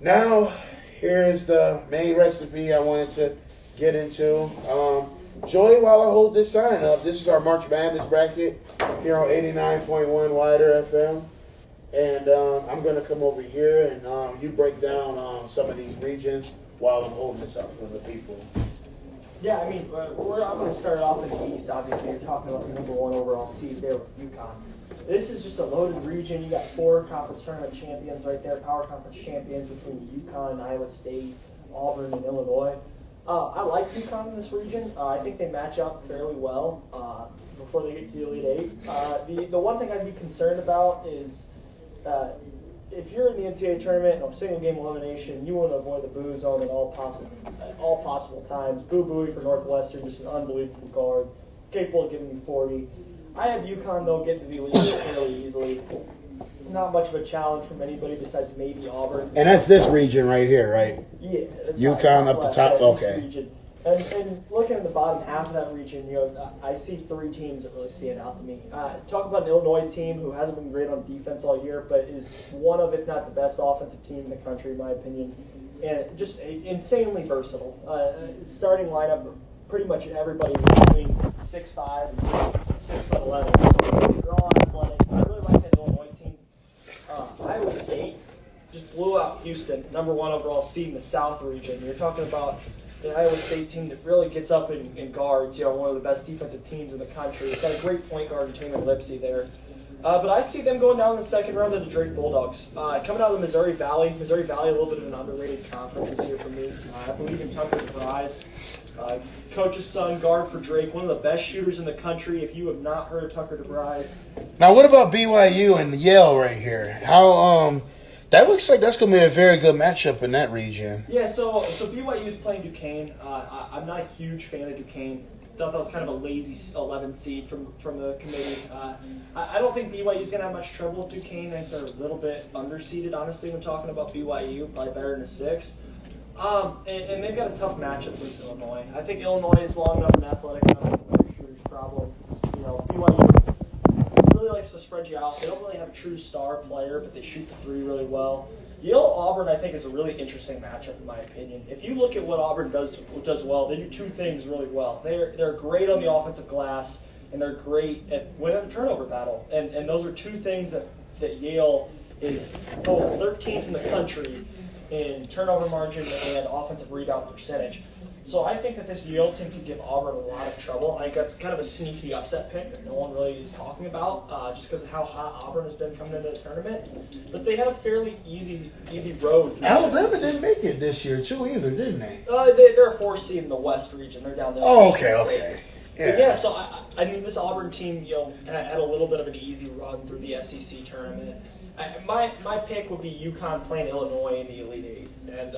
Now, here is the main recipe I wanted to get into. Joey, while I hold this sign up, this is our March Madness bracket here on 89.1 WIDR FM. And I'm going to come over here and you break down some of these regions while I'm holding this up for the people. Yeah, I mean, I'm going to start off in the East. Obviously, you're talking about the number 1 overall seed there with UConn. This is just a loaded region. You got 4 conference tournament champions right there, power conference champions between UConn, Iowa State, Auburn, and Illinois. I like UConn in this region. I think they match up fairly well before they get to the Elite Eight. The one thing I'd be concerned about is if you're in the NCAA tournament and single game elimination, you want to avoid the boo zone at all possible times. Boo Buie for Northwestern, just an unbelievable guard, capable of giving you 40. I have UConn, though, getting to the Elite Eight fairly easily. Not much of a challenge from anybody besides maybe Auburn. And that's this region right here, right? Yeah. UConn up the top, okay. Region. And looking at the bottom half of that region, I see 3 teams that really stand out to me. Talk about an Illinois team who hasn't been great on defense all year, but is one of, if not the best offensive team in the country, in my opinion, and just insanely versatile. Starting lineup, pretty much everybody is between 6'5" and 6'11". So they're all athletic. I really like that Illinois team. Iowa State just blew out Houston, number 1 overall seed in the South region. You're talking about the Iowa State team that really gets up in guards, one of the best defensive teams in the country. It's got a great point guard in Taylor Lipsey there. But I see them going down in the second round to the Drake Bulldogs. Coming out of the Missouri Valley, a little bit of an underrated conference this year for me. I believe in Tucker DeVries. Coach's son, guard for Drake, one of the best shooters in the country. If you have not heard of Tucker DeVries. Now, what about BYU and Yale right here? How that looks like that's going to be a very good matchup in that region. Yeah, so BYU is playing Duquesne. I'm not a huge fan of Duquesne. Thought that was kind of a lazy 11 seed from the committee. I don't think BYU is going to have much trouble with Duquesne. I think they're a little bit underseeded, honestly, when talking about BYU. Probably better than a 6. And they've got a tough matchup against Illinois. I think Illinois is long enough and athletic enough to be a shooter's problem. BYU really likes to spread you out. They don't really have a true star player, but they shoot the 3 really well. Yale-Auburn, I think, is a really interesting matchup, in my opinion. If you look at what Auburn does well, they do 2 things really well. They're great on the offensive glass, and they're great at winning the turnover battle. And those are 2 things that Yale is 13th in the country in turnover margin and offensive rebound percentage. So I think that this Yale team could give Auburn a lot of trouble. I think that's kind of a sneaky upset pick that no one really is talking about just because of how hot Auburn has been coming into the tournament. But they had a fairly easy road. Alabama didn't make it this year too either, didn't they? They're a 4 seed in the West region. They're down there. Oh, okay. Yeah, so I mean, this Auburn team, had a little bit of an easy run through the SEC tournament. My pick would be UConn playing Illinois in the Elite Eight, and